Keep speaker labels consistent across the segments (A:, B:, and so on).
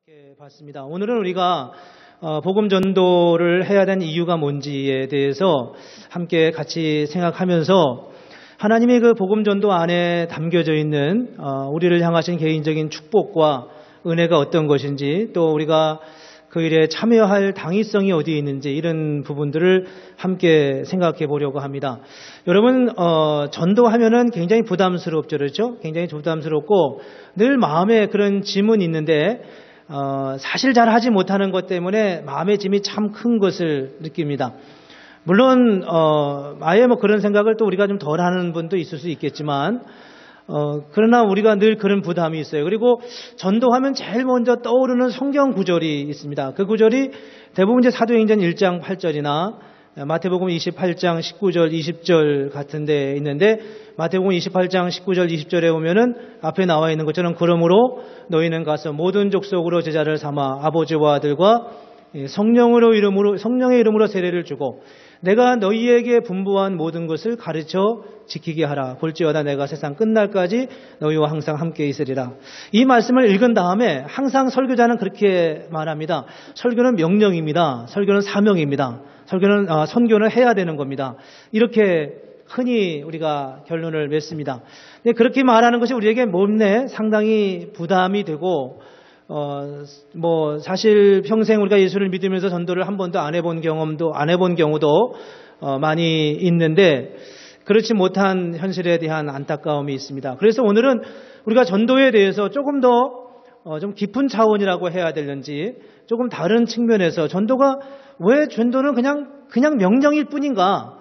A: 생각해 봤습니다. 오늘은 우리가 복음 전도를 해야 되는 이유가 뭔지에 대해서 함께 같이 생각하면서 하나님의 그 복음 전도 안에 담겨져 있는 우리를 향하신 개인적인 축복과 은혜가 어떤 것인지, 또 우리가 그 일에 참여할 당위성이 어디에 있는지, 이런 부분들을 함께 생각해 보려고 합니다. 여러분, 전도하면은 굉장히 부담스럽죠, 그렇죠? 굉장히 부담스럽고 늘 마음에 그런 짐은 있는데 사실 잘 하지 못하는 것 때문에 마음의 짐이 참 큰 것을 느낍니다. 물론 아예 뭐 그런 생각을 또 우리가 좀 덜 하는 분도 있을 수 있겠지만, 그러나 우리가 늘 그런 부담이 있어요. 그리고 전도하면 제일 먼저 떠오르는 성경 구절이 있습니다. 그 구절이 대부분 이제 사도행전 1장 8절이나 마태복음 28장 19절 20절 같은 데 있는데, 마태복음 28장 19절 20절에 보면은 앞에 나와 있는 것처럼 그러므로 너희는 가서 모든 족속으로 제자를 삼아 아버지와 아들과 성령의 이름으로 세례를 주고 내가 너희에게 분부한 모든 것을 가르쳐 지키게 하라. 볼지어다 내가 세상 끝날까지 너희와 항상 함께 있으리라. 이 말씀을 읽은 다음에 항상 설교자는 그렇게 말합니다. 설교는 명령입니다. 설교는 사명입니다. 선교는 해야 되는 겁니다. 이렇게 흔히 우리가 결론을 맺습니다. 근데 그렇게 말하는 것이 우리에게 몸내 상당히 부담이 되고, 사실 평생 우리가 예수를 믿으면서 전도를 한 번도 안 해본 경우도 많이 있는데, 그렇지 못한 현실에 대한 안타까움이 있습니다. 그래서 오늘은 우리가 전도에 대해서 조금 더 좀 깊은 차원이라고 해야 되는지, 조금 다른 측면에서 왜 전도는 그냥 명령일 뿐인가?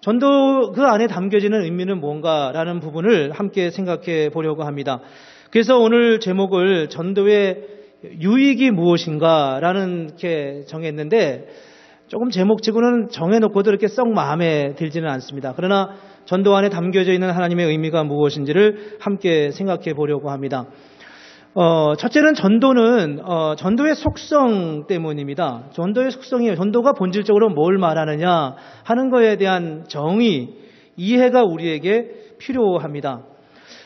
A: 전도 그 안에 담겨지는 의미는 뭔가라는 부분을 함께 생각해 보려고 합니다. 그래서 오늘 제목을 전도의 유익이 무엇인가라는 이렇게 정했는데, 조금 제목치고는 정해놓고도 이렇게 썩 마음에 들지는 않습니다. 그러나 전도 안에 담겨져 있는 하나님의 의미가 무엇인지를 함께 생각해 보려고 합니다. 첫째는 전도의 속성 때문입니다. 전도의 속성이에요. 전도가 본질적으로 뭘 말하느냐 하는 거에 대한 정의, 이해가 우리에게 필요합니다.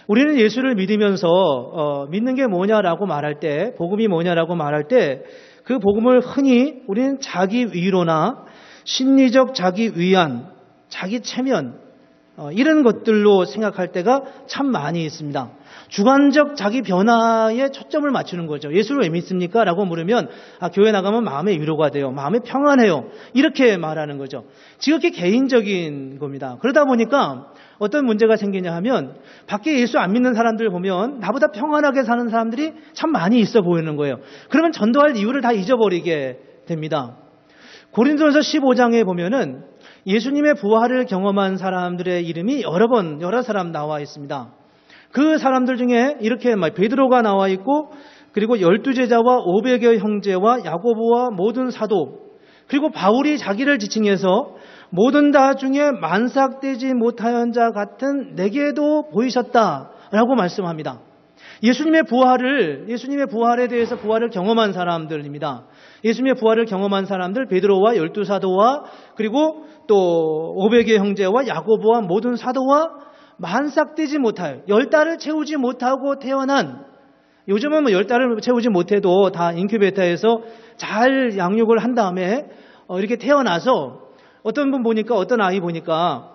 A: 우리는 예수를 믿으면서 믿는 게 뭐냐라고 말할 때, 복음이 뭐냐라고 말할 때, 그 복음을 흔히 우리는 자기 위로나 심리적 자기 위안, 자기 체면, 이런 것들로 생각할 때가 참 많이 있습니다. 주관적 자기 변화에 초점을 맞추는 거죠. 예수를 왜 믿습니까? 라고 물으면 교회 나가면 마음의 위로가 돼요. 마음이 평안해요. 이렇게 말하는 거죠. 지극히 개인적인 겁니다. 그러다 보니까 어떤 문제가 생기냐 하면, 밖에 예수 안 믿는 사람들 보면 나보다 평안하게 사는 사람들이 참 많이 있어 보이는 거예요. 그러면 전도할 이유를 다 잊어버리게 됩니다. 고린도전서 15장에 보면은 예수님의 부활을 경험한 사람들의 이름이 여러 사람 나와 있습니다. 그 사람들 중에 이렇게 베드로가 나와 있고, 그리고 12제자와 500여 형제와 야고보와 모든 사도, 그리고 바울이 자기를 지칭해서 모든 다 중에 만삭되지 못하연 자 같은 내게도 보이셨다라고 말씀합니다. 예수님의 부활에 대해서 부활을 경험한 사람들입니다. 예수님의 부활을 경험한 사람들, 베드로와 12사도와 그리고 또 500의 형제와 야고보와 모든 사도와 만삭되지 못하여 10달을 채우지 못하고 태어난, 요즘은 10달을 채우지 못해도 다 인큐베이터에서 잘 양육을 한 다음에 이렇게 태어나서 어떤 아이 보니까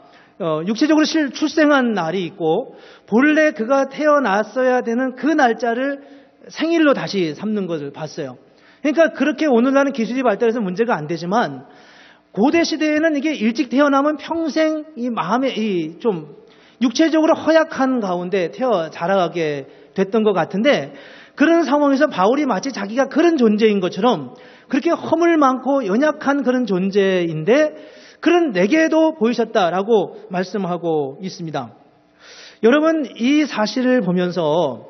A: 육체적으로 출생한 날이 있고, 본래 그가 태어났어야 되는 그 날짜를 생일로 다시 삼는 것을 봤어요. 그러니까 그렇게 오늘날은 기술이 발달해서 문제가 안 되지만, 고대 시대에는 이게 일찍 태어나면 평생 이 마음에 좀 육체적으로 허약한 가운데 자라게 됐던 것 같은데, 그런 상황에서 바울이 마치 자기가 그런 존재인 것처럼, 그렇게 허물 많고 연약한 그런 존재인데 그런 내게도 보이셨다라고 말씀하고 있습니다. 여러분, 이 사실을 보면서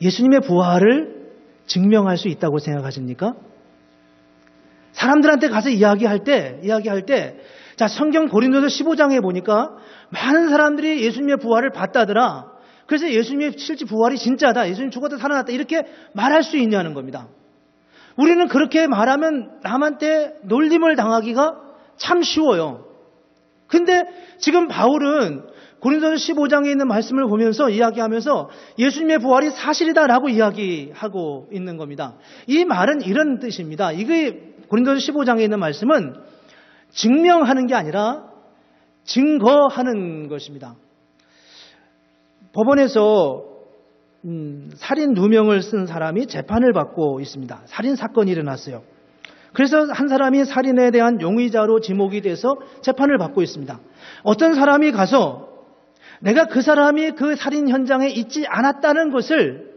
A: 예수님의 부활을 증명할 수 있다고 생각하십니까? 사람들한테 가서 이야기할 때 성경 고린도서 15장에 보니까 많은 사람들이 예수님의 부활을 봤다더라. 그래서 예수님의 실제 부활이 진짜다, 예수님 죽었다 살아났다, 이렇게 말할 수 있냐는 겁니다. 우리는 그렇게 말하면 남한테 놀림을 당하기가 참 쉬워요. 근데 지금 바울은 고린도서 15장에 있는 말씀을 보면서 이야기하면서 예수님의 부활이 사실이다라고 이야기하고 있는 겁니다. 이 말은 이런 뜻입니다. 이게 고린도서 15장에 있는 말씀은 증명하는 게 아니라 증거하는 것입니다. 법원에서 살인 누명을 쓴 사람이 재판을 받고 있습니다. 살인 사건이 일어났어요. 그래서 한 사람이 살인에 대한 용의자로 지목이 돼서 재판을 받고 있습니다. 어떤 사람이 가서 내가 그 사람이 그 살인 현장에 있지 않았다는 것을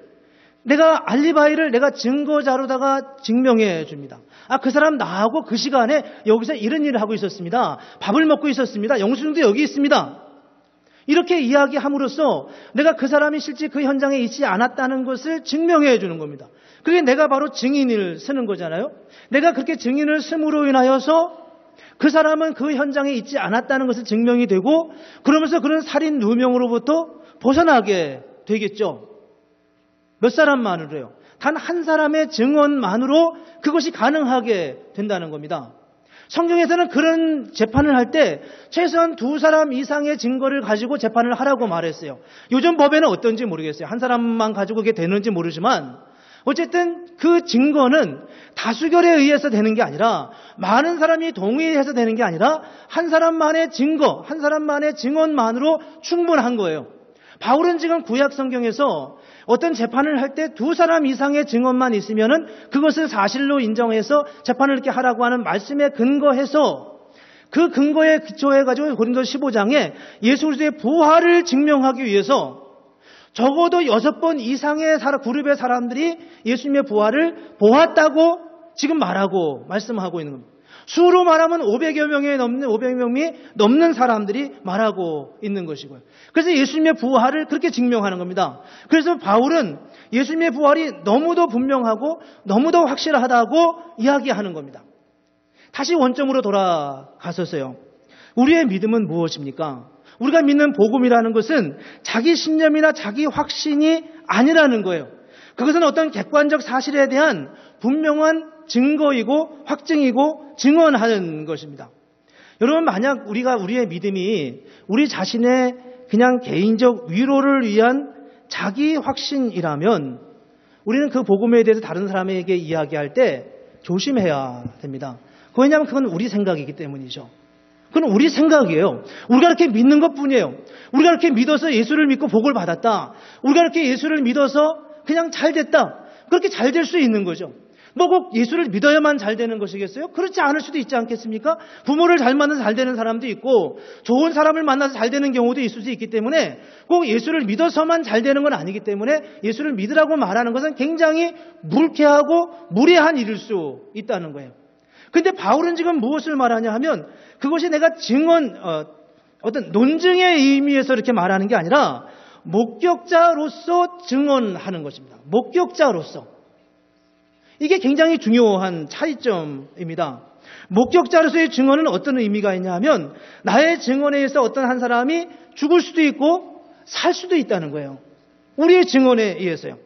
A: 내가 알리바이를 내가 증거자로다가 증명해 줍니다. 그 사람 나하고 그 시간에 여기서 이런 일을 하고 있었습니다. 밥을 먹고 있었습니다. 영수증도 여기 있습니다. 이렇게 이야기함으로써 내가 그 사람이 실제 그 현장에 있지 않았다는 것을 증명해 주는 겁니다. 그게 내가 바로 증인을 쓰는 거잖아요. 내가 그렇게 증인을 쓰므로 인하여서 그 사람은 그 현장에 있지 않았다는 것을 증명이 되고 그러면서 그런 살인 누명으로부터 벗어나게 되겠죠. 몇 사람만으로요. 단 한 사람의 증언만으로 그것이 가능하게 된다는 겁니다. 성경에서는 그런 재판을 할 때 최소한 2사람 이상의 증거를 가지고 재판을 하라고 말했어요. 요즘 법에는 어떤지 모르겠어요. 한 사람만 가지고 그게 되는지 모르지만 어쨌든 그 증거는 다수결에 의해서 되는 게 아니라 많은 사람이 동의해서 되는 게 아니라 한 사람만의 증거, 한 사람만의 증언만으로 충분한 거예요. 바울은 지금 구약 성경에서 어떤 재판을 할 때 2사람 이상의 증언만 있으면은 그것을 사실로 인정해서 재판을 이렇게 하라고 하는 말씀에 근거해서 그 근거에 기초해가지고 고린도서 15장에 예수 그리스도의 부활을 증명하기 위해서 적어도 6번 이상의 그룹의 사람들이 예수님의 부활을 보았다고 지금 말씀하고 있는 겁니다. 수로 말하면 500여 명이 넘는 사람들이 말하고 있는 것이고요. 그래서 예수님의 부활을 그렇게 증명하는 겁니다. 그래서 바울은 예수님의 부활이 너무도 분명하고 너무도 확실하다고 이야기하는 겁니다. 다시 원점으로 돌아가서서요. 우리의 믿음은 무엇입니까? 우리가 믿는 복음이라는 것은 자기 신념이나 자기 확신이 아니라는 거예요. 그것은 어떤 객관적 사실에 대한 분명한 증거이고 확증이고 증언하는 것입니다. 여러분, 만약 우리의 믿음이 우리 자신의 그냥 개인적 위로를 위한 자기 확신이라면 우리는 그 복음에 대해서 다른 사람에게 이야기할 때 조심해야 됩니다. 왜냐하면 그건 우리 생각이기 때문이죠. 그건 우리 생각이에요. 우리가 이렇게 믿는 것뿐이에요. 우리가 이렇게 믿어서 예수를 믿고 복을 받았다. 우리가 이렇게 예수를 믿어서 그냥 잘 됐다. 그렇게 잘 될 수 있는 거죠. 뭐 꼭 예수를 믿어야만 잘 되는 것이겠어요? 그렇지 않을 수도 있지 않겠습니까? 부모를 잘 만나서 잘 되는 사람도 있고 좋은 사람을 만나서 잘 되는 경우도 있을 수 있기 때문에 꼭 예수를 믿어서만 잘 되는 건 아니기 때문에 예수를 믿으라고 말하는 것은 굉장히 불쾌하고 무례한 일일 수 있다는 거예요. 근데 바울은 지금 무엇을 말하냐 하면 그것이 내가 어떤 논증의 의미에서 이렇게 말하는 게 아니라 목격자로서 증언하는 것입니다. 목격자로서. 이게 굉장히 중요한 차이점입니다. 목격자로서의 증언은 어떤 의미가 있냐 하면 나의 증언에 의해서 어떤 한 사람이 죽을 수도 있고 살 수도 있다는 거예요. 우리의 증언에 의해서요.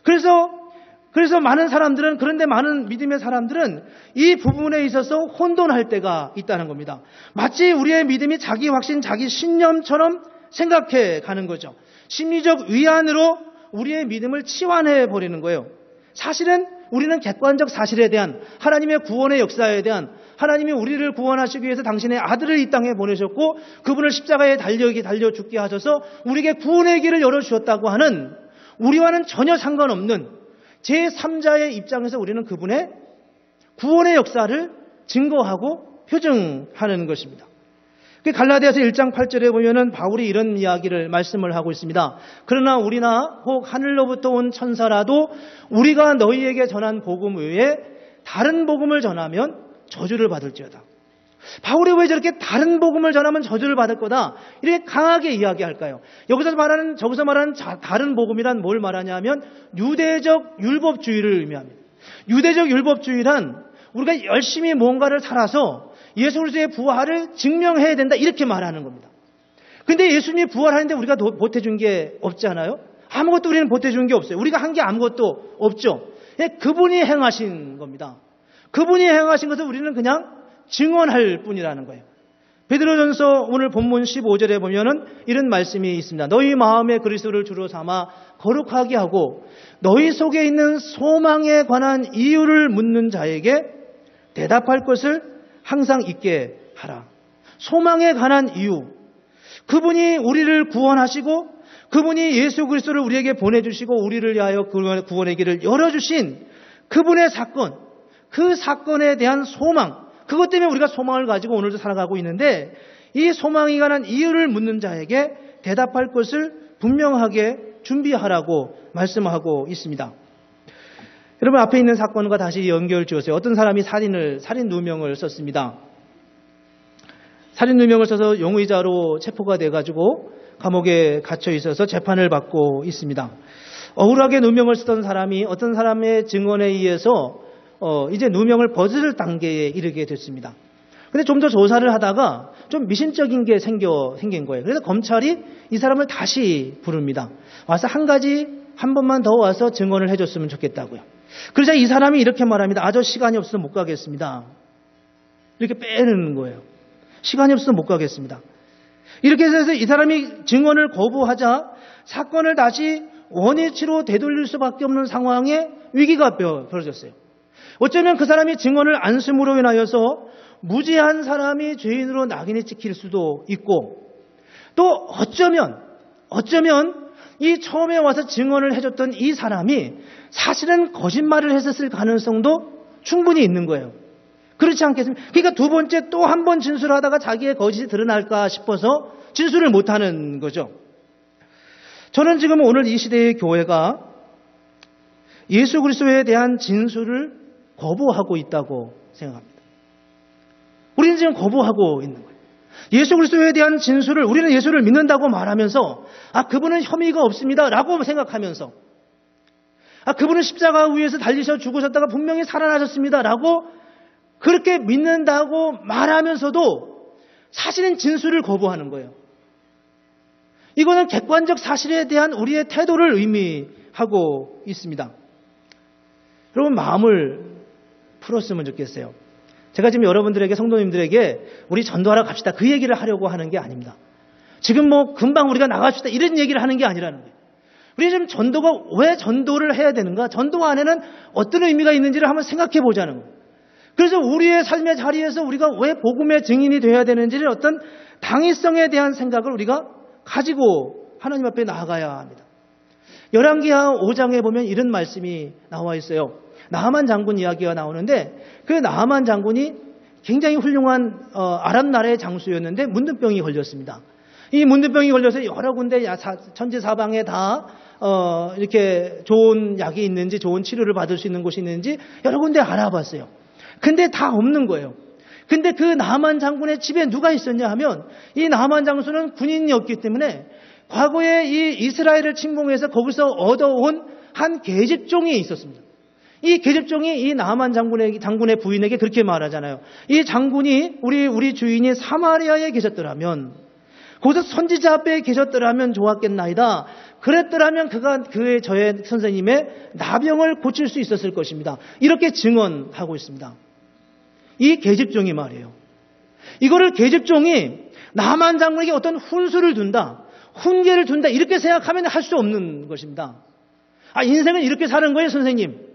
A: 그래서 많은 사람들은, 그런데 많은 믿음의 사람들은 이 부분에 있어서 혼돈할 때가 있다는 겁니다. 마치 우리의 믿음이 자기 확신, 자기 신념처럼 생각해 가는 거죠. 심리적 위안으로 우리의 믿음을 치환해 버리는 거예요. 사실은 우리는 객관적 사실에 대한 하나님의 구원의 역사에 대한 하나님이 우리를 구원하시기 위해서 당신의 아들을 이 땅에 보내셨고 그분을 십자가에 달려 죽게 하셔서 우리에게 구원의 길을 열어주셨다고 하는 우리와는 전혀 상관없는 제3자의 입장에서 우리는 그분의 구원의 역사를 증거하고 표증하는 것입니다. 갈라디아서 1장 8절에 보면은 바울이 이런 이야기를 말씀을 하고 있습니다. 그러나 우리나 혹 하늘로부터 온 천사라도 우리가 너희에게 전한 복음 외에 다른 복음을 전하면 저주를 받을지어다. 바울이 왜 저렇게 다른 복음을 전하면 저주를 받을 거다 이렇게 강하게 이야기할까요? 저기서 말하는 다른 복음이란 뭘 말하냐면 유대적 율법주의를 의미합니다. 유대적 율법주의란 우리가 열심히 뭔가를 살아서 예수 그리스도의 부활을 증명해야 된다 이렇게 말하는 겁니다. 근데 예수님이 부활하는데 우리가 보태준 게 없잖아요. 아무것도 우리는 보태준 게 없어요. 우리가 한 게 아무것도 없죠. 그분이 행하신 겁니다. 그분이 행하신 것을 우리는 그냥 증언할 뿐이라는 거예요. 베드로전서 오늘 본문 15절에 보면은 이런 말씀이 있습니다. 너희 마음에 그리스도를 주로 삼아 거룩하게 하고 너희 속에 있는 소망에 관한 이유를 묻는 자에게 대답할 것을 항상 있게 하라. 소망에 관한 이유. 그분이 우리를 구원하시고 그분이 예수 그리스도를 우리에게 보내주시고 우리를 위하여 구원의 길을 열어주신 그분의 사건, 그 사건에 대한 소망, 그것 때문에 우리가 소망을 가지고 오늘도 살아가고 있는데 이 소망에 관한 이유를 묻는 자에게 대답할 것을 분명하게 준비하라고 말씀하고 있습니다. 여러분 앞에 있는 사건과 다시 연결 지어서요. 어떤 사람이 살인 누명을 썼습니다. 살인 누명을 써서 용의자로 체포가 돼가지고 감옥에 갇혀 있어서 재판을 받고 있습니다. 억울하게 누명을 쓰던 사람이 어떤 사람의 증언에 의해서 이제 누명을 벗을 단계에 이르게 됐습니다. 근데 좀 더 조사를 하다가 좀 미신적인 게 생긴 거예요. 그래서 검찰이 이 사람을 다시 부릅니다. 와서 한 번만 더 와서 증언을 해줬으면 좋겠다고요. 그러자 이 사람이 이렇게 말합니다. 저 시간이 없어서 못 가겠습니다. 이렇게 빼는 거예요. 시간이 없어서 못 가겠습니다. 이렇게 해서 이 사람이 증언을 거부하자 사건을 다시 원위치로 되돌릴 수밖에 없는 상황에 위기가 벌어졌어요. 어쩌면 그 사람이 증언을 안 쓰므로 인하여서 무죄한 사람이 죄인으로 낙인이 찍힐 수도 있고 또 어쩌면 이 처음에 와서 증언을 해줬던 이 사람이 사실은 거짓말을 했었을 가능성도 충분히 있는 거예요. 그렇지 않겠습니까? 그러니까 두 번째 또 한 번 진술하다가 자기의 거짓이 드러날까 싶어서 진술을 못하는 거죠. 저는 지금 오늘 이 시대의 교회가 예수 그리스도에 대한 진술을 거부하고 있다고 생각합니다. 우리는 지금 거부하고 있는 거예요. 예수 그리스도에 대한 진술을 우리는 예수를 믿는다고 말하면서 그분은 혐의가 없습니다 라고 생각하면서 그분은 십자가 위에서 달리셔 죽으셨다가 분명히 살아나셨습니다 라고 그렇게 믿는다고 말하면서도 사실은 진술을 거부하는 거예요. 이거는 객관적 사실에 대한 우리의 태도를 의미하고 있습니다. 여러분 마음을 풀었으면 좋겠어요. 제가 지금 여러분들에게 성도님들에게 우리 전도하러 갑시다 그 얘기를 하려고 하는 게 아닙니다. 지금 금방 우리가 나갑시다 이런 얘기를 하는 게 아니라는 거예요. 우리 지금 전도가 왜 전도를 해야 되는가? 전도 안에는 어떤 의미가 있는지를 한번 생각해 보자는 거예요. 그래서 우리의 삶의 자리에서 우리가 왜 복음의 증인이 되어야 되는지를 어떤 당위성에 대한 생각을 우리가 가지고 하나님 앞에 나아가야 합니다. 열왕기하 5장에 보면 이런 말씀이 나와 있어요. 나하만 장군 이야기가 나오는데 그 나하만 장군이 굉장히 훌륭한 아람 나라의 장수였는데 문둥병이 걸렸습니다. 이 문둥병이 걸려서 여러 군데 천지사방에 다 이렇게 좋은 약이 있는지 좋은 치료를 받을 수 있는 곳이 있는지 여러 군데 알아봤어요. 근데 다 없는 거예요. 근데 그 나하만 장군의 집에 누가 있었냐 하면 이 나하만 장수는 군인이었기 때문에 과거에 이 이스라엘을 침공해서 거기서 얻어온 한 계집종이 있었습니다. 이 계집종이 이 나하만 장군의 부인에게 그렇게 말하잖아요. 이 장군이 우리 주인이 사마리아에 계셨더라면 거기서 선지자 앞에 계셨더라면 좋았겠나이다. 그랬더라면 저의 선생님의 나병을 고칠 수 있었을 것입니다. 이렇게 증언하고 있습니다. 이 계집종이 말이에요. 이거를 계집종이 나하만 장군에게 어떤 훈계를 둔다 이렇게 생각하면 할 수 없는 것입니다. 인생은 이렇게 사는 거예요, 선생님.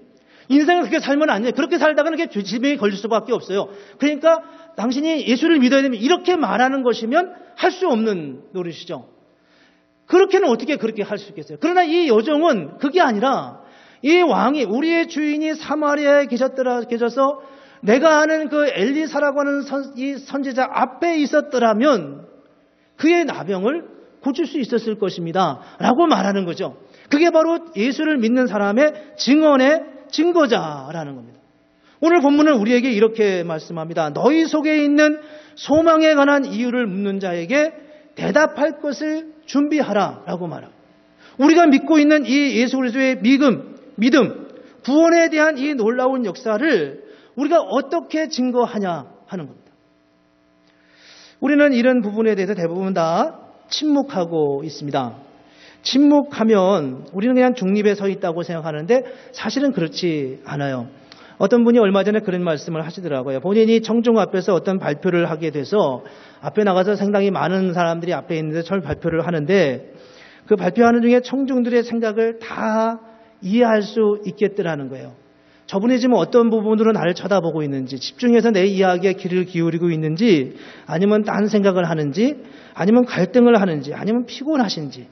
A: 인생은 그렇게 살면 안 돼요. 그렇게 살다가는 그게 질병이 걸릴 수밖에 없어요. 그러니까 당신이 예수를 믿어야 되면 이렇게 말하는 것이면 할 수 없는 노릇이죠. 그렇게는 어떻게 그렇게 할 수 있겠어요? 그러나 이 여종은 그게 아니라 이 왕이 우리의 주인이 사마리아에 계셔서 내가 아는 그 엘리사라고 하는 이 선지자 앞에 있었더라면 그의 나병을 고칠 수 있었을 것입니다. 라고 말하는 거죠. 그게 바로 예수를 믿는 사람의 증언의 증거자라는 겁니다. 오늘 본문은 우리에게 이렇게 말씀합니다. 너희 속에 있는 소망에 관한 이유를 묻는 자에게 대답할 것을 준비하라 라고 말합니다. 우리가 믿고 있는 이 예수 그리스도의 믿음, 구원에 대한 이 놀라운 역사를 우리가 어떻게 증거하냐 하는 겁니다. 우리는 이런 부분에 대해서 대부분 다 침묵하고 있습니다. 침묵하면 우리는 그냥 중립에 서 있다고 생각하는데 사실은 그렇지 않아요. 어떤 분이 얼마 전에 그런 말씀을 하시더라고요. 본인이 청중 앞에서 어떤 발표를 하게 돼서 앞에 나가서 상당히 많은 사람들이 앞에 있는데 절 발표를 하는데 그 발표하는 중에 청중들의 생각을 다 이해할 수 있겠더라는 거예요. 저분이 지금 어떤 부분으로 나를 쳐다보고 있는지, 집중해서 내 이야기에 귀를 기울이고 있는지, 아니면 딴 생각을 하는지, 아니면 갈등을 하는지, 아니면 피곤하신지,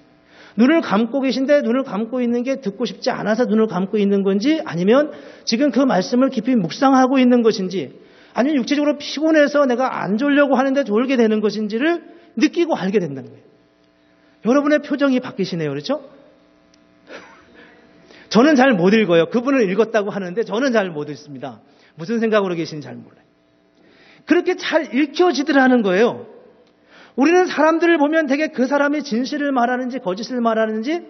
A: 눈을 감고 계신데 눈을 감고 있는 게 듣고 싶지 않아서 눈을 감고 있는 건지, 아니면 지금 그 말씀을 깊이 묵상하고 있는 것인지, 아니면 육체적으로 피곤해서 내가 안 졸려고 하는데 졸게 되는 것인지를 느끼고 알게 된다는 거예요. 여러분의 표정이 바뀌시네요. 그렇죠? 저는 잘 못 읽어요. 그분은 읽었다고 하는데 저는 잘 못 읽습니다. 무슨 생각으로 계신지 잘 몰라요. 그렇게 잘 읽혀지더라는 거예요. 우리는 사람들을 보면 되게 그 사람이 진실을 말하는지 거짓을 말하는지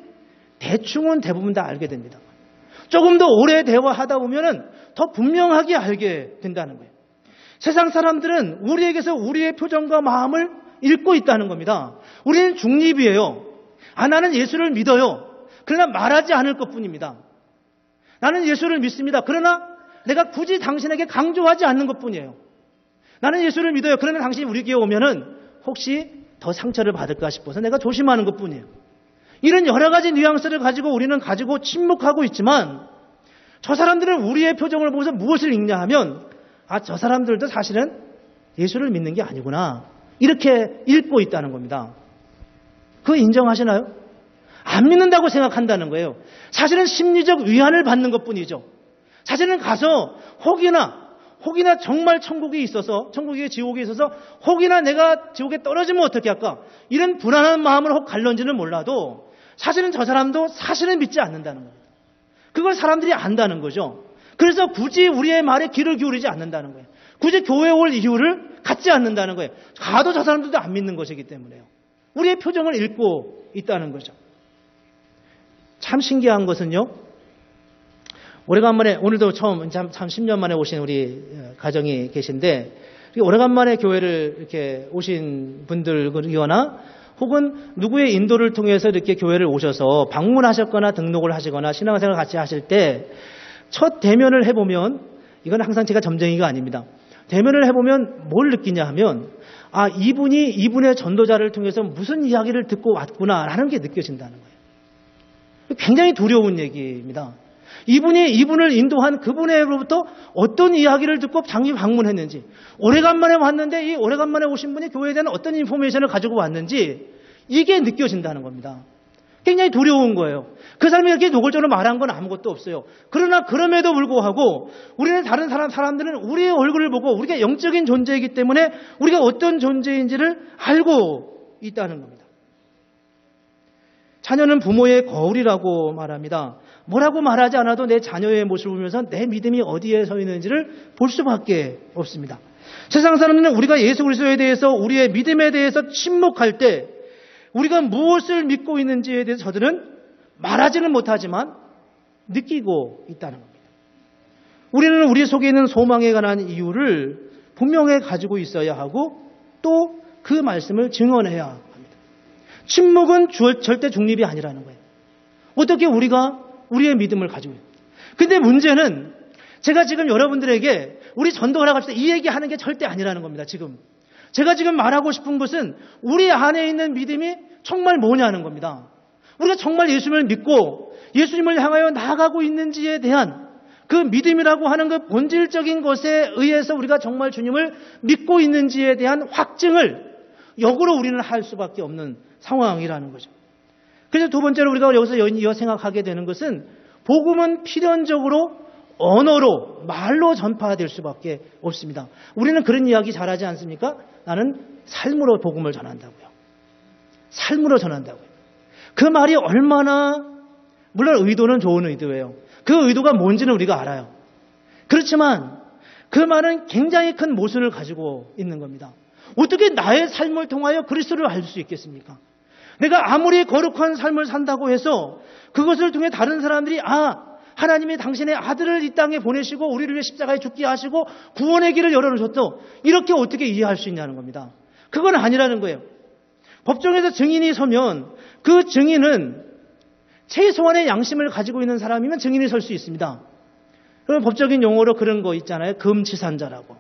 A: 대충은 대부분 다 알게 됩니다. 조금 더 오래 대화하다 보면은 더 분명하게 알게 된다는 거예요. 세상 사람들은 우리에게서 우리의 표정과 마음을 읽고 있다는 겁니다. 우리는 중립이에요. 나는 예수를 믿어요. 그러나 말하지 않을 것뿐입니다. 나는 예수를 믿습니다. 그러나 내가 굳이 당신에게 강조하지 않는 것뿐이에요. 나는 예수를 믿어요. 그러나 당신이 우리 교회 오면은 혹시 더 상처를 받을까 싶어서 내가 조심하는 것뿐이에요. 이런 여러 가지 뉘앙스를 가지고 우리는 가지고 침묵하고 있지만 저 사람들은 우리의 표정을 보면서 무엇을 읽냐 하면 저 사람들도 사실은 예수를 믿는 게 아니구나. 이렇게 읽고 있다는 겁니다. 그거 인정하시나요? 안 믿는다고 생각한다는 거예요. 사실은 심리적 위안을 받는 것뿐이죠. 사실은 가서 혹이나 정말 천국이 있어서 천국이 지옥이 있어서 혹이나 내가 지옥에 떨어지면 어떻게 할까? 이런 불안한 마음을 혹 갈런지는 몰라도 사실은 저 사람도 사실은 믿지 않는다는 거예요. 그걸 사람들이 안다는 거죠. 그래서 굳이 우리의 말에 귀를 기울이지 않는다는 거예요. 굳이 교회에 올 이유를 갖지 않는다는 거예요. 가도 저 사람들도 안 믿는 것이기 때문에요. 우리의 표정을 읽고 있다는 거죠. 참 신기한 것은요. 오래간만에 오늘도 처음 참 10년 만에 오신 우리 가정이 계신데 오래간만에 교회를 이렇게 오신 분들이거나 혹은 누구의 인도를 통해서 이렇게 교회를 오셔서 방문하셨거나 등록을 하시거나 신앙생활을 같이 하실 때 첫 대면을 해보면 이건 항상 제가 점쟁이가 아닙니다. 대면을 해보면 뭘 느끼냐 하면 이분이 이분의 전도자를 통해서 무슨 이야기를 듣고 왔구나라는 게 느껴진다는 거예요. 굉장히 두려운 얘기입니다. 이분을 인도한 그분으로부터 어떤 이야기를 듣고 장기 방문했는지, 오래간만에 왔는데 이 오래간만에 오신 분이 교회에 대한 어떤 인포메이션을 가지고 왔는지 이게 느껴진다는 겁니다. 굉장히 두려운 거예요. 그 사람이 이렇게 노골적으로 말한 건 아무것도 없어요. 그러나 그럼에도 불구하고 우리는 다른 사람들은 우리의 얼굴을 보고 우리가 영적인 존재이기 때문에 우리가 어떤 존재인지를 알고 있다는 겁니다. 자녀는 부모의 거울이라고 말합니다. 뭐라고 말하지 않아도 내 자녀의 모습을 보면서 내 믿음이 어디에 서 있는지를 볼 수밖에 없습니다. 세상 사람들은 우리가 예수 그리스도에 대해서 우리의 믿음에 대해서 침묵할 때 우리가 무엇을 믿고 있는지에 대해서 저들은 말하지는 못하지만 느끼고 있다는 겁니다. 우리는 우리 속에 있는 소망에 관한 이유를 분명히 가지고 있어야 하고 또 그 말씀을 증언해야 합니다. 침묵은 절대 중립이 아니라는 거예요. 어떻게 우리가 우리의 믿음을 가지고 있어요. 근데 문제는 제가 지금 여러분들에게 우리 전도하러 갈 때 이 얘기하는 게 절대 아니라는 겁니다. 지금 제가 지금 말하고 싶은 것은 우리 안에 있는 믿음이 정말 뭐냐는 겁니다. 우리가 정말 예수님을 믿고 예수님을 향하여 나아가고 있는지에 대한 그 믿음이라고 하는 그 본질적인 것에 의해서 우리가 정말 주님을 믿고 있는지에 대한 확증을 역으로 우리는 할 수밖에 없는 상황이라는 거죠. 그래서 두 번째로 우리가 여기서 이어 생각하게 되는 것은 복음은 필연적으로 언어로 말로 전파될 수밖에 없습니다. 우리는 그런 이야기 잘하지 않습니까? 나는 삶으로 복음을 전한다고요. 삶으로 전한다고요. 그 말이 얼마나 물론 의도는 좋은 의도예요. 그 의도가 뭔지는 우리가 알아요. 그렇지만 그 말은 굉장히 큰 모순을 가지고 있는 겁니다. 어떻게 나의 삶을 통하여 그리스도를 알 수 있겠습니까? 내가 아무리 거룩한 삶을 산다고 해서 그것을 통해 다른 사람들이 하나님이 당신의 아들을 이 땅에 보내시고 우리를 위해 십자가에 죽게 하시고 구원의 길을 열어놓으셨죠. 이렇게 어떻게 이해할 수 있냐는 겁니다. 그건 아니라는 거예요. 법정에서 증인이 서면 그 증인은 최소한의 양심을 가지고 있는 사람이면 증인이 설 수 있습니다. 그럼 법적인 용어로 그런 거 있잖아요. 금치산자라고.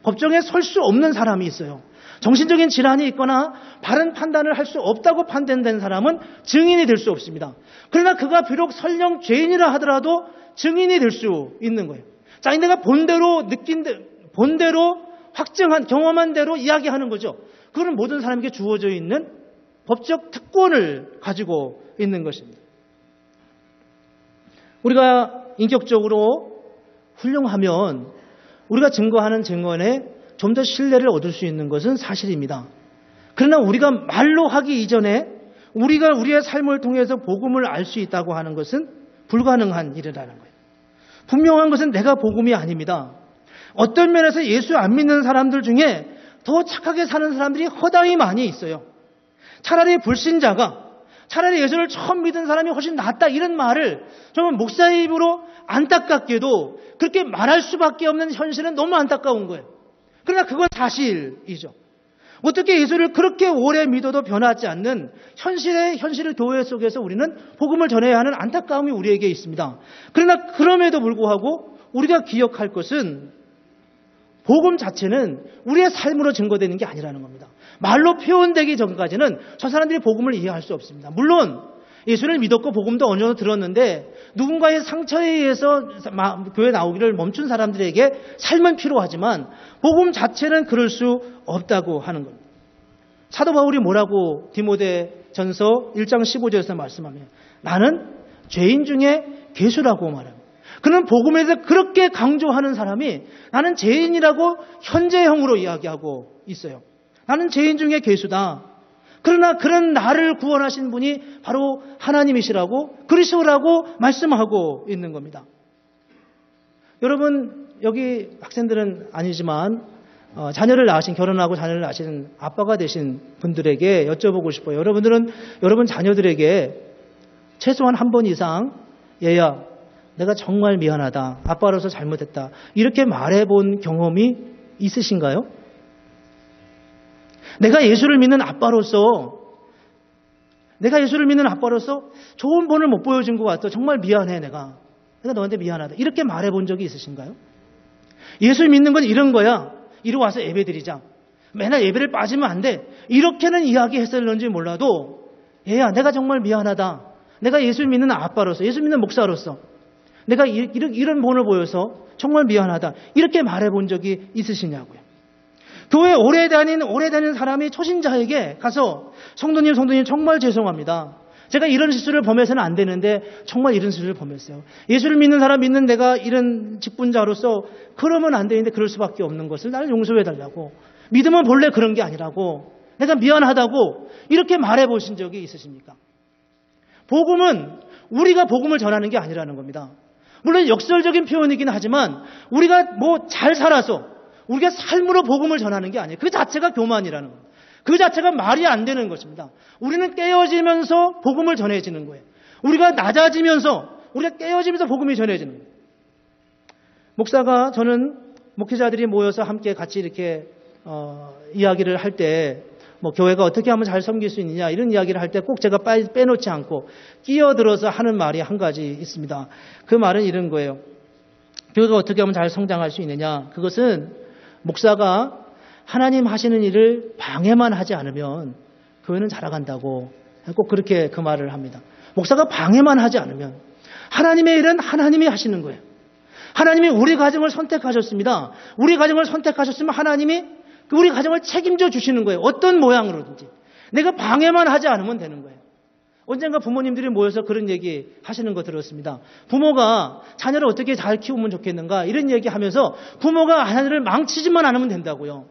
A: 법정에 설 수 없는 사람이 있어요. 정신적인 질환이 있거나 바른 판단을 할 수 없다고 판단된 사람은 증인이 될 수 없습니다. 그러나 그가 비록 설령 죄인이라 하더라도 증인이 될 수 있는 거예요. 자, 내가 본대로 확증한, 경험한 대로 이야기하는 거죠. 그건 모든 사람에게 주어져 있는 법적 특권을 가지고 있는 것입니다. 우리가 인격적으로 훌륭하면 우리가 증거하는 증언에 좀 더 신뢰를 얻을 수 있는 것은 사실입니다. 그러나 우리가 말로 하기 이전에 우리가 우리의 삶을 통해서 복음을 알 수 있다고 하는 것은 불가능한 일이라는 거예요. 분명한 것은 내가 복음이 아닙니다. 어떤 면에서 예수 안 믿는 사람들 중에 더 착하게 사는 사람들이 허다히 많이 있어요. 차라리 불신자가, 차라리 예수를 처음 믿은 사람이 훨씬 낫다, 이런 말을 정말 목사의 입으로 안타깝게도 그렇게 말할 수밖에 없는 현실은 너무 안타까운 거예요. 그러나 그건 사실이죠. 어떻게 예수를 그렇게 오래 믿어도 변하지 않는 현실의 교회 속에서 우리는 복음을 전해야 하는 안타까움이 우리에게 있습니다. 그러나 그럼에도 불구하고 우리가 기억할 것은 복음 자체는 우리의 삶으로 증거되는 게 아니라는 겁니다. 말로 표현되기 전까지는 저 사람들이 복음을 이해할 수 없습니다. 물론 예수를 믿었고 복음도 어느 정도 들었는데 누군가의 상처에 의해서 교회 나오기를 멈춘 사람들에게 삶은 필요하지만 복음 자체는 그럴 수 없다고 하는 겁니다. 사도 바울이 뭐라고 디모데전서 1장 15절에서 말씀하면 나는 죄인 중에 괴수라고 말합니다. 그는 복음에 대해서 그렇게 강조하는 사람이 나는 죄인이라고 현재형으로 이야기하고 있어요. 나는 죄인 중에 괴수다. 그러나 그런 나를 구원하신 분이 바로 하나님이시라고, 그리스도라고 말씀하고 있는 겁니다. 여러분, 여기 학생들은 아니지만 자녀를 낳으신, 결혼하고 자녀를 낳으신 아빠가 되신 분들에게 여쭤보고 싶어요. 여러분들은 여러분 자녀들에게 최소한 한 번 이상 얘야, 내가 정말 미안하다, 아빠로서 잘못했다, 이렇게 말해본 경험이 있으신가요? 내가 예수를 믿는 아빠로서 좋은 본을 못 보여준 것 같아. 정말 미안해, 내가 너한테 미안하다, 이렇게 말해본 적이 있으신가요? 예수 믿는 건 이런 거야. 이리 와서 예배 드리자. 맨날 예배를 빠지면 안 돼. 이렇게는 이야기했을런지 몰라도 얘야, 내가 정말 미안하다. 내가 예수 믿는 아빠로서, 예수 믿는 목사로서 내가 이런 본을 보여서 정말 미안하다, 이렇게 말해본 적이 있으시냐고요. 교회 오래 다니는 사람이 초신자에게 가서 성도님 정말 죄송합니다. 제가 이런 실수를 범해서는 안 되는데 정말 이런 실수를 범했어요. 예수를 믿는 사람 믿는 내가 이런 직분자로서 그러면 안 되는데 그럴 수밖에 없는 것을 나를 용서해 달라고. 믿음은 본래 그런 게 아니라고. 내가 미안하다고 이렇게 말해보신 적이 있으십니까? 복음은 우리가 복음을 전하는 게 아니라는 겁니다. 물론 역설적인 표현이긴 하지만 우리가 잘 살아서 우리가 삶으로 복음을 전하는 게 아니에요. 그 자체가 교만이라는 겁니다. 그 자체가 말이 안 되는 것입니다. 우리는 깨어지면서 복음을 전해지는 거예요. 우리가 낮아지면서, 우리가 깨어지면서 복음이 전해지는 거예요. 저는 목회자들이 모여서 함께 같이 이렇게 이야기를 할 때 교회가 어떻게 하면 잘 섬길 수 있느냐, 이런 이야기를 할 때 꼭 제가 빼놓지 않고 끼어들어서 하는 말이 한 가지 있습니다. 그 말은 이런 거예요. 교회가 어떻게 하면 잘 성장할 수 있느냐, 그것은 목사가 하나님 하시는 일을 방해만 하지 않으면 교회는 자라간다고 꼭 그렇게 그 말을 합니다. 목사가 방해만 하지 않으면, 하나님의 일은 하나님이 하시는 거예요. 하나님이 우리 가정을 선택하셨습니다. 우리 가정을 선택하셨으면 하나님이 우리 가정을 책임져 주시는 거예요. 어떤 모양으로든지. 내가 방해만 하지 않으면 되는 거예요. 언젠가 부모님들이 모여서 그런 얘기 하시는 거 들었습니다. 부모가 자녀를 어떻게 잘 키우면 좋겠는가, 이런 얘기 하면서 부모가 자녀를 망치지만 않으면 된다고요.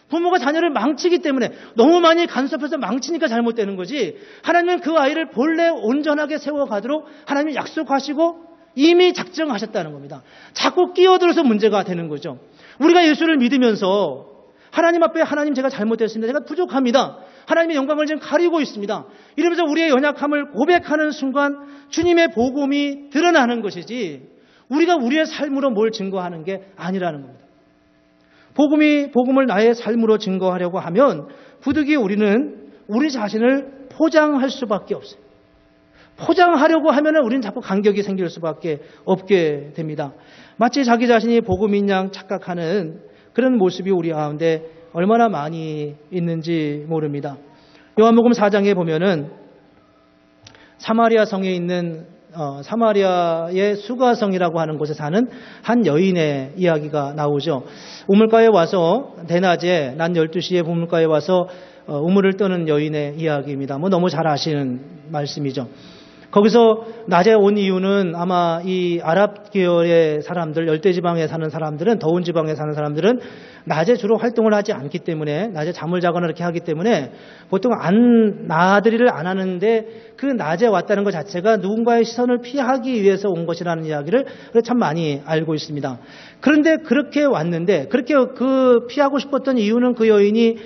A: 부모가 자녀를 망치기 때문에 너무 많이 간섭해서 망치니까 잘못되는 거지, 하나님은 그 아이를 본래 온전하게 세워가도록 하나님이 약속하시고 이미 작정하셨다는 겁니다. 자꾸 끼어들어서 문제가 되는 거죠. 우리가 예수를 믿으면서 하나님 앞에, 하나님 제가 잘못했습니다, 제가 부족합니다, 하나님의 영광을 지금 가리고 있습니다, 이러면서 우리의 연약함을 고백하는 순간 주님의 복음이 드러나는 것이지, 우리가 우리의 삶으로 뭘 증거하는 게 아니라는 겁니다. 복음을 나의 삶으로 증거하려고 하면 부득이 우리는 우리 자신을 포장할 수밖에 없어요. 포장하려고 하면은 우리는 자꾸 간격이 생길 수밖에 없게 됩니다. 마치 자기 자신이 복음인 양 착각하는 그런 모습이 우리 가운데 얼마나 많이 있는지 모릅니다. 요한복음 4장에 보면은 사마리아 성에 있는 사마리아의 수가성이라고 하는 곳에 사는 한 여인의 이야기가 나오죠. 우물가에 와서 대낮에 낮 12시에 우물가에 와서 우물을 떠는 여인의 이야기입니다. 너무 잘 아시는 말씀이죠. 거기서 낮에 온 이유는 아마 이 아랍 계열의 사람들, 열대지방에 사는 사람들은, 더운 지방에 사는 사람들은 낮에 주로 활동을 하지 않기 때문에, 낮에 잠을 자거나 이렇게 하기 때문에 보통 나들이를 안 하는데 그 낮에 왔다는 것 자체가 누군가의 시선을 피하기 위해서 온 것이라는 이야기를 참 많이 알고 있습니다. 그런데 그렇게 왔는데, 그렇게 피하고 싶었던 이유는 그 여인이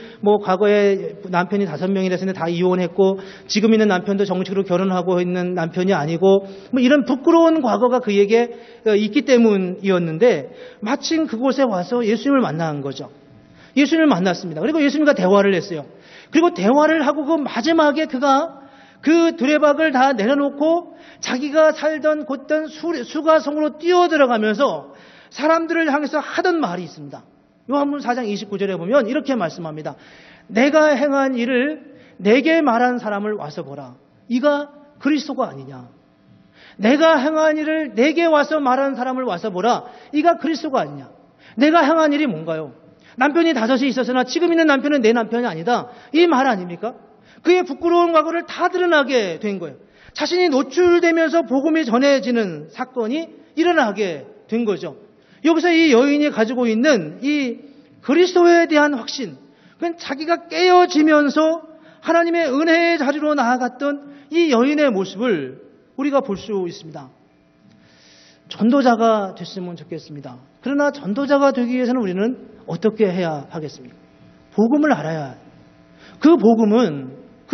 A: 과거에 남편이 5명이라 했는데 다 이혼했고, 지금 있는 남편도 정식으로 결혼하고 있는 남편이 아니고, 이런 부끄러운 과거가 그에게 있기 때문이었는데, 마침 그곳에 와서 예수님을 만난 거죠. 예수님을 만났습니다. 그리고 예수님과 대화를 했어요. 그리고 대화를 하고 그 마지막에 그가 그 두레박을 다 내려놓고 자기가 살던 곧던 수가성으로 뛰어들어가면서 사람들을 향해서 하던 말이 있습니다. 요한복음 4장 29절에 보면 이렇게 말씀합니다. 내가 행한 일을 내게 말한 사람을 와서 보라. 이가 그리스도가 아니냐. 내가 행한 일을 내게 와서 말하는 사람을 와서 보라. 이가 그리스도가 아니냐. 내가 행한 일이 뭔가요? 남편이 5이 있었으나 지금 있는 남편은 내 남편이 아니다. 이 말 아닙니까? 그의 부끄러운 과거를 다 드러나게 된 거예요. 자신이 노출되면서 복음이 전해지는 사건이 일어나게 된 거죠. 여기서 이 여인이 가지고 있는 이 그리스도에 대한 확신, 그건 자기가 깨어지면서 하나님의 은혜의 자리로 나아갔던 이 여인의 모습을 우리가 볼 수 있습니다. 전도자가 됐으면 좋겠습니다. 그러나 전도자가 되기 위해서는 우리는 어떻게 해야 하겠습니까? 복음을 알아야 해요. 그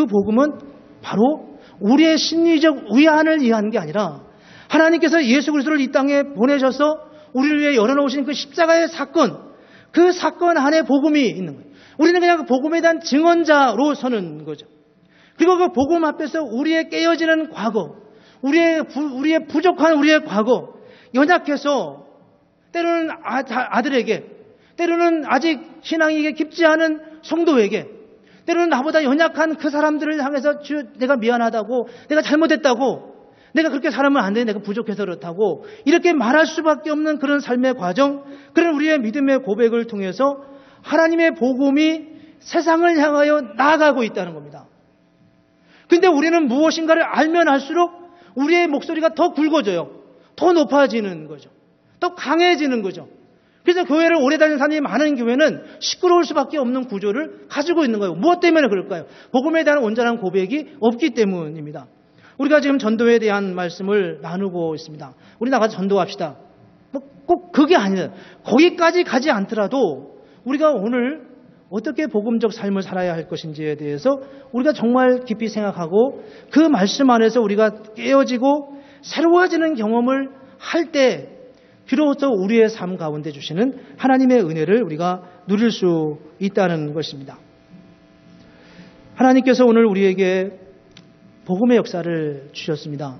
A: 복음은 바로 우리의 심리적 위안을 위한 게 아니라 하나님께서 예수 그리스도를 이 땅에 보내셔서 우리를 위해 열어놓으신 그 십자가의 사건, 그 사건 안에 복음이 있는 거예요. 우리는 그냥 그 복음에 대한 증언자로 서는 거죠. 그리고 그 복음 앞에서 우리의 깨어지는 과거, 우리의 부족한 우리의 과거, 연약해서 때로는 아들에게, 때로는 아직 신앙이 깊지 않은 성도에게, 때로는 나보다 연약한 그 사람들을 향해서 주여 내가 미안하다고, 내가 잘못했다고, 내가 그렇게 살면 안 돼, 내가 부족해서 그렇다고 이렇게 말할 수밖에 없는 그런 삶의 과정, 그런 우리의 믿음의 고백을 통해서 하나님의 복음이 세상을 향하여 나아가고 있다는 겁니다. 근데 우리는 무엇인가를 알면 알수록 우리의 목소리가 더 굵어져요. 더 높아지는 거죠. 더 강해지는 거죠. 그래서 교회를 오래 다닌 사람이 많은 교회는 시끄러울 수밖에 없는 구조를 가지고 있는 거예요. 무엇 때문에 그럴까요? 복음에 대한 온전한 고백이 없기 때문입니다. 우리가 지금 전도에 대한 말씀을 나누고 있습니다. 우리 나가서 전도합시다. 꼭 그게 아니라 거기까지 가지 않더라도 우리가 오늘 어떻게 복음적 삶을 살아야 할 것인지에 대해서 우리가 정말 깊이 생각하고 그 말씀 안에서 우리가 깨어지고 새로워지는 경험을 할 때 비로소 우리의 삶 가운데 주시는 하나님의 은혜를 우리가 누릴 수 있다는 것입니다. 하나님께서 오늘 우리에게 복음의 역사를 주셨습니다.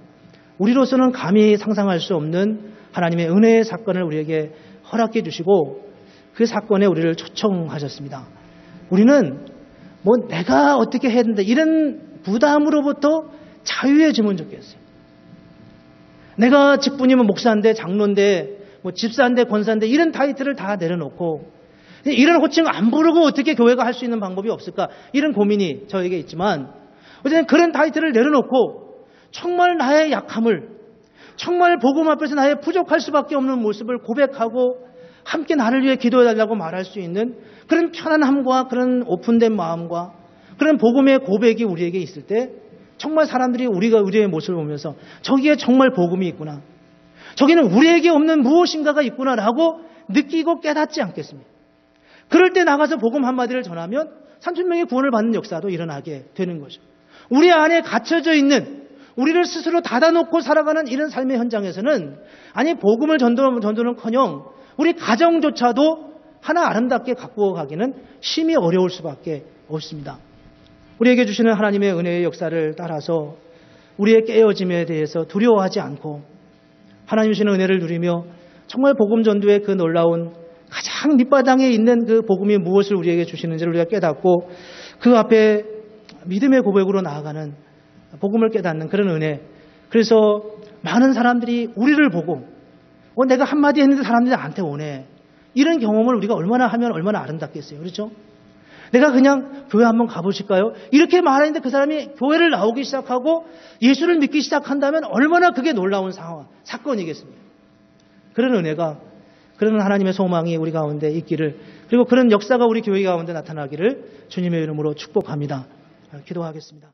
A: 우리로서는 감히 상상할 수 없는 하나님의 은혜의 사건을 우리에게 허락해 주시고 그 사건에 우리를 초청하셨습니다. 우리는 내가 어떻게 해야 된다 이런 부담으로부터 자유해지면 좋겠어요. 내가 직분이면 목사인데 장로인데 집사인데 권사인데 이런 타이틀을 다 내려놓고 이런 호칭 안 부르고 어떻게 교회가 할 수 있는 방법이 없을까 이런 고민이 저에게 있지만 어쨌든 그런 타이틀을 내려놓고 정말 나의 약함을 정말 복음 앞에서 나의 부족할 수밖에 없는 모습을 고백하고 함께 나를 위해 기도해달라고 말할 수 있는 그런 편안함과 그런 오픈된 마음과 그런 복음의 고백이 우리에게 있을 때 정말 사람들이 우리의 모습을 보면서 저기에 정말 복음이 있구나. 저기는 우리에게 없는 무엇인가가 있구나라고 느끼고 깨닫지 않겠습니까? 그럴 때 나가서 복음 한마디를 전하면 3,000명이 구원을 받는 역사도 일어나게 되는 거죠. 우리 안에 갇혀져 있는 우리를 스스로 닫아놓고 살아가는 이런 삶의 현장에서는 아니 복음을 전도는커녕 우리 가정조차도 하나 아름답게 가꾸어 가기는 심히 어려울 수밖에 없습니다. 우리에게 주시는 하나님의 은혜의 역사를 따라서 우리의 깨어짐에 대해서 두려워하지 않고 하나님 주시는 은혜를 누리며 정말 복음 전도의 그 놀라운 가장 밑바닥에 있는 그 복음이 무엇을 우리에게 주시는지를 우리가 깨닫고 그 앞에 믿음의 고백으로 나아가는 복음을 깨닫는 그런 은혜. 그래서 많은 사람들이 우리를 보고 내가 한마디 했는데 사람들이 나한테 오네. 이런 경험을 우리가 얼마나 하면 얼마나 아름답겠어요. 그렇죠? 내가 그냥 교회 한번 가보실까요? 이렇게 말했는데 그 사람이 교회를 나오기 시작하고 예수를 믿기 시작한다면 얼마나 그게 놀라운 사건이겠습니까? 그런 은혜가, 그런 하나님의 소망이 우리 가운데 있기를, 그리고 그런 역사가 우리 교회 가운데 나타나기를 주님의 이름으로 축복합니다. 기도하겠습니다.